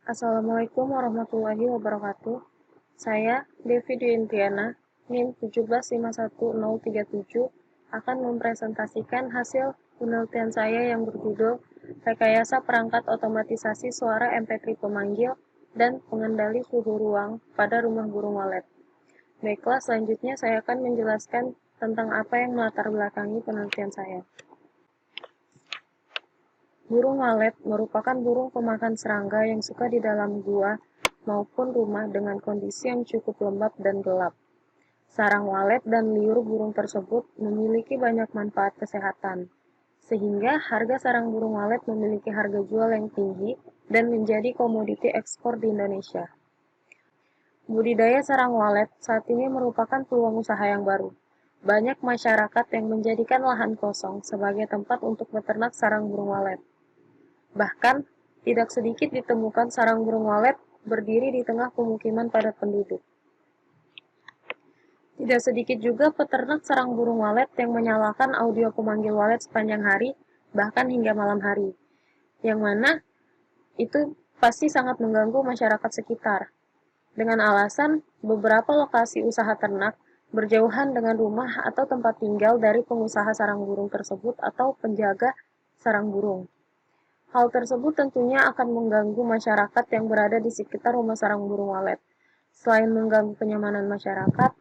Assalamualaikum warahmatullahi wabarakatuh. Saya, Devi Dwintiana, NIM 1751037, akan mempresentasikan hasil penelitian saya yang berjudul Rekayasa Perangkat Otomatisasi Suara MP3 Pemanggil dan Pengendali Suhu Ruang pada Rumah Burung Walet. Baiklah, selanjutnya saya akan menjelaskan tentang apa yang melatar belakangi penelitian saya. Burung walet merupakan burung pemakan serangga yang suka di dalam gua maupun rumah dengan kondisi yang cukup lembab dan gelap. Sarang walet dan liur burung tersebut memiliki banyak manfaat kesehatan, sehingga harga sarang burung walet memiliki harga jual yang tinggi dan menjadi komoditi ekspor di Indonesia. Budidaya sarang walet saat ini merupakan peluang usaha yang baru. Banyak masyarakat yang menjadikan lahan kosong sebagai tempat untuk beternak sarang burung walet. Bahkan, tidak sedikit ditemukan sarang burung walet berdiri di tengah pemukiman padat penduduk. Tidak sedikit juga peternak sarang burung walet yang menyalakan audio pemanggil walet sepanjang hari, bahkan hingga malam hari, yang mana itu pasti sangat mengganggu masyarakat sekitar. Dengan alasan beberapa lokasi usaha ternak berjauhan dengan rumah atau tempat tinggal dari pengusaha sarang burung tersebut atau penjaga sarang burung. Hal tersebut tentunya akan mengganggu masyarakat yang berada di sekitar rumah sarang burung walet. Selain mengganggu kenyamanan masyarakat,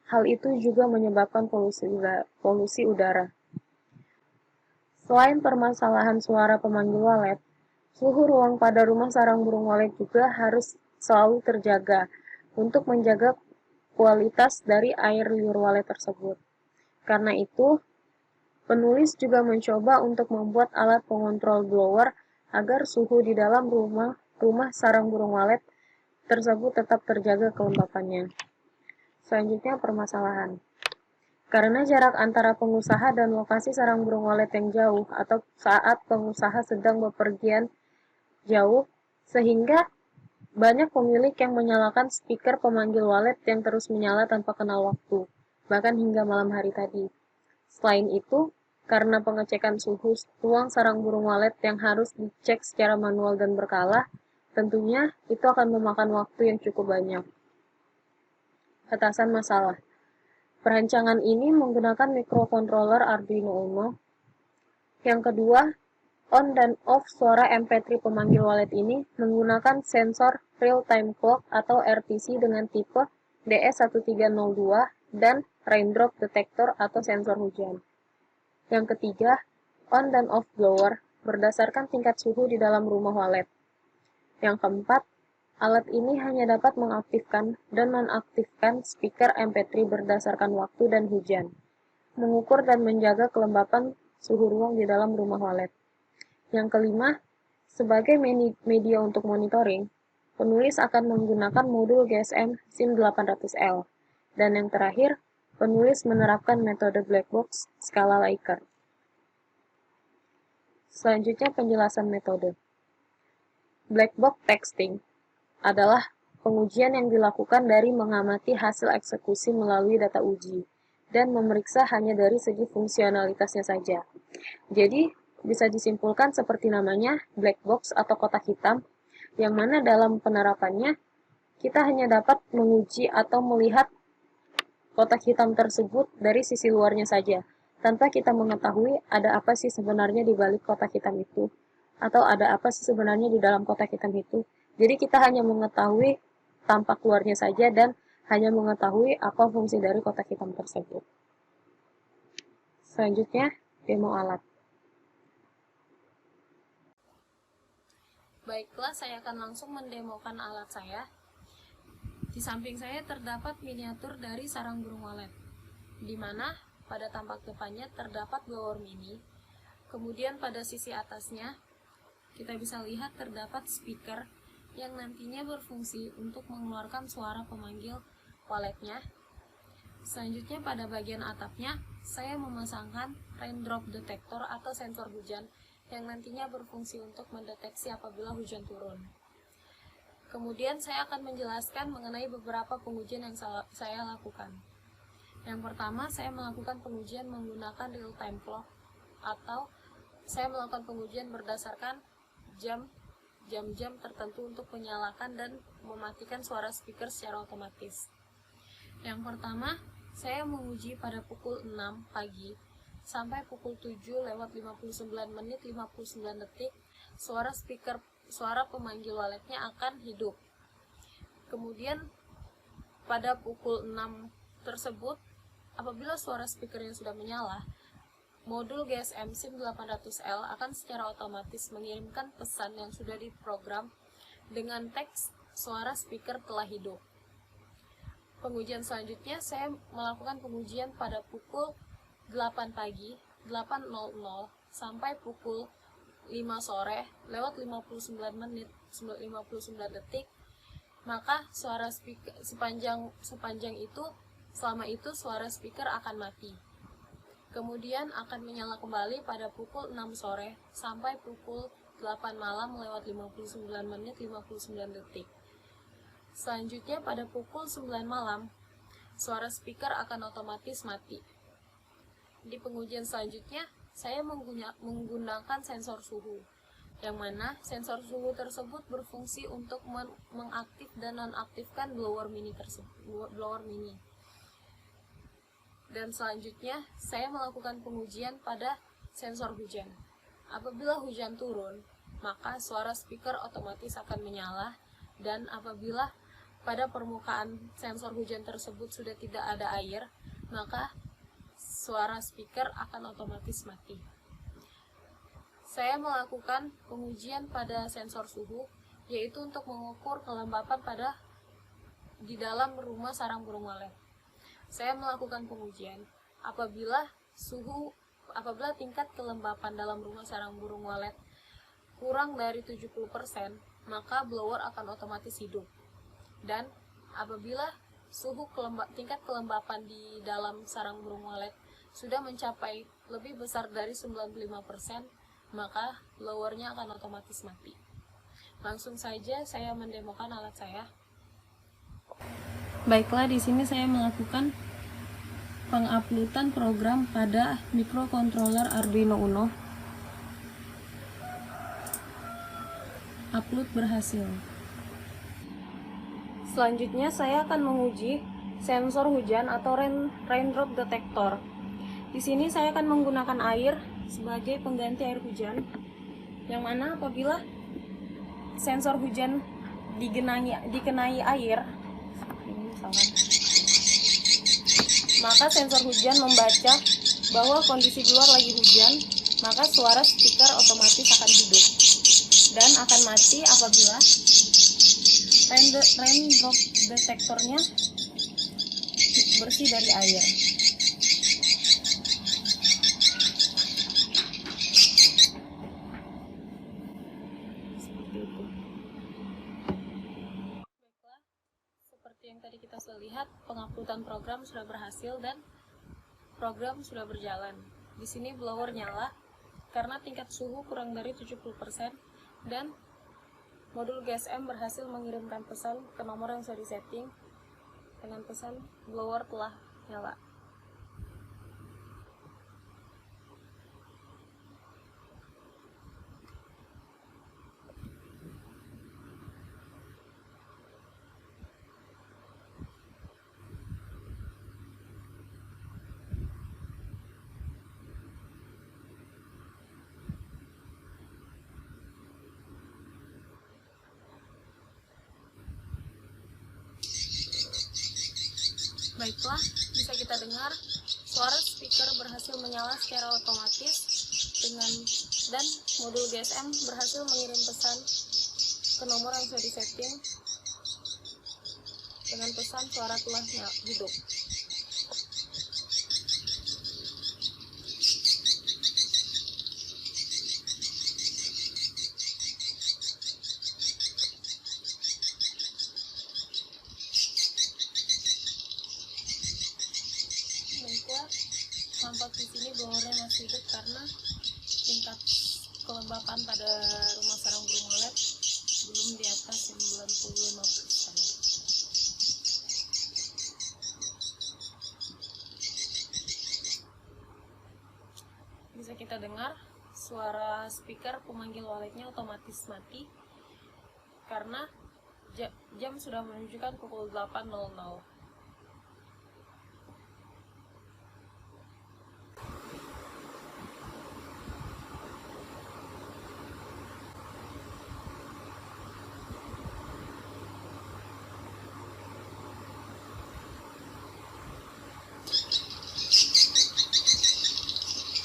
hal itu juga menyebabkan polusi udara. Selain permasalahan suara pemanggil walet, suhu ruang pada rumah sarang burung walet juga harus selalu terjaga untuk menjaga kualitas dari air liur walet tersebut. Karena itu, penulis juga mencoba untuk membuat alat pengontrol blower agar suhu di dalam rumah sarang burung walet tersebut tetap terjaga kelembapannya. Selanjutnya, permasalahan. Karena jarak antara pengusaha dan lokasi sarang burung walet yang jauh atau saat pengusaha sedang bepergian jauh, sehingga banyak pemilik yang menyalakan speaker pemanggil walet yang terus menyala tanpa kenal waktu, bahkan hingga malam hari tadi. Selain itu, karena pengecekan suhu ruang sarang burung walet yang harus dicek secara manual dan berkala, tentunya itu akan memakan waktu yang cukup banyak. Atasan masalah. Perancangan ini menggunakan microcontroller Arduino Uno. Yang kedua, on dan off suara MP3 pemanggil walet ini menggunakan sensor real-time clock atau RTC dengan tipe DS1302 dan raindrop detector atau sensor hujan. Yang ketiga, on dan off blower berdasarkan tingkat suhu di dalam rumah walet. Yang keempat, alat ini hanya dapat mengaktifkan dan nonaktifkan speaker MP3 berdasarkan waktu dan hujan, mengukur dan menjaga kelembapan suhu ruang di dalam rumah walet. Yang kelima, sebagai media untuk monitoring, penulis akan menggunakan modul GSM SIM800L. Dan yang terakhir, penulis menerapkan metode black box skala Likert. Selanjutnya, penjelasan metode. Black box texting adalah pengujian yang dilakukan dari mengamati hasil eksekusi melalui data uji dan memeriksa hanya dari segi fungsionalitasnya saja. Jadi, bisa disimpulkan seperti namanya, black box atau kotak hitam, yang mana dalam penerapannya kita hanya dapat menguji atau melihat kotak hitam tersebut dari sisi luarnya saja, tanpa kita mengetahui ada apa sih sebenarnya di balik kotak hitam itu, atau ada apa sih sebenarnya di dalam kotak hitam itu. Jadi kita hanya mengetahui tampak luarnya saja dan hanya mengetahui apa fungsi dari kotak hitam tersebut. Selanjutnya, demo alat. Baiklah, saya akan langsung mendemokan alat saya. Di samping saya terdapat miniatur dari sarang burung walet, di mana pada tampak depannya terdapat blower mini. Kemudian pada sisi atasnya, kita bisa lihat terdapat speaker yang nantinya berfungsi untuk mengeluarkan suara pemanggil waletnya. Selanjutnya pada bagian atapnya, saya memasangkan raindrop detector atau sensor hujan yang nantinya berfungsi untuk mendeteksi apabila hujan turun. Kemudian saya akan menjelaskan mengenai beberapa pengujian yang saya lakukan. Yang pertama, saya melakukan pengujian menggunakan real-time clock, atau saya melakukan pengujian berdasarkan jam jam-jam tertentu untuk menyalakan dan mematikan suara speaker secara otomatis. Yang pertama, saya menguji pada pukul 6 pagi sampai pukul 7:59 suara pemanggil waletnya akan hidup. Kemudian pada pukul 6 tersebut, apabila suara speakernya sudah menyala, modul GSM SIM 800L akan secara otomatis mengirimkan pesan yang sudah diprogram dengan teks suara speaker telah hidup. Pengujian selanjutnya, saya melakukan pengujian pada pukul 8 pagi, 8.00 sampai pukul 5 sore lewat 59 menit 59 detik. Maka suara speaker sepanjang itu, selama itu suara speaker akan mati. Kemudian akan menyala kembali pada pukul 6 sore sampai pukul 8 malam lewat 59 menit 59 detik. Selanjutnya pada pukul 9 malam, suara speaker akan otomatis mati. Di pengujian selanjutnya, saya menggunakan sensor suhu, yang mana sensor suhu tersebut berfungsi untuk mengaktif dan nonaktifkan blower mini. Dan selanjutnya, saya melakukan pengujian pada sensor hujan. Apabila hujan turun, maka suara speaker otomatis akan menyala, dan apabila pada permukaan sensor hujan tersebut sudah tidak ada air, maka suara speaker akan otomatis mati. Saya melakukan pengujian pada sensor suhu, yaitu untuk mengukur kelembapan di dalam rumah sarang burung walet. Saya melakukan pengujian apabila tingkat kelembapan dalam rumah sarang burung walet kurang dari 70%, maka blower akan otomatis hidup. Dan apabila tingkat kelembapan di dalam sarang burung walet sudah mencapai lebih besar dari 95%, maka blowernya akan otomatis mati. Langsung saja saya mendemokan alat saya. Baiklah, di sini saya melakukan penguploadan program pada microcontroller Arduino Uno. Upload berhasil. Selanjutnya saya akan menguji sensor hujan atau raindrop detector. Di sini saya akan menggunakan air sebagai pengganti air hujan, yang mana apabila sensor hujan dikenai air, maka sensor hujan membaca bahwa kondisi di luar lagi hujan, maka suara speaker otomatis akan hidup dan akan mati apabila raindrop detektornya bersih dari air. Seperti itu. Baiklah, seperti yang tadi kita sudah lihat, penguploadan program sudah berhasil dan program sudah berjalan. Di sini blower nyala karena tingkat suhu kurang dari 70% dan modul GSM berhasil mengirimkan pesan ke nomor yang sudah disetting dengan pesan blower telah nyala. Baiklah, bisa kita dengar suara speaker berhasil menyala secara otomatis dan modul GSM berhasil mengirim pesan ke nomor yang sudah disetting dengan pesan suara telah hidup. Baiklah, tampak di sini blowernya masih hidup karena tingkat kelembapan pada rumah sarang burung walet belum di atas 95%. Bisa kita dengar suara speaker pemanggil waletnya otomatis mati karena jam sudah menunjukkan pukul 8.00.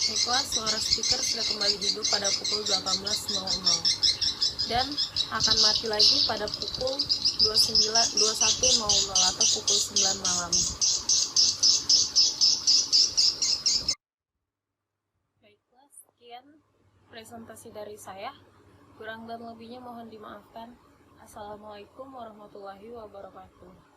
Baiklah, suara speaker sudah kembali hidup pada pukul 18.00 dan akan mati lagi pada pukul 21.00 atau pukul 9 malam. Baiklah, sekian presentasi dari saya. Kurang dan lebihnya mohon dimaafkan. Assalamualaikum warahmatullahi wabarakatuh.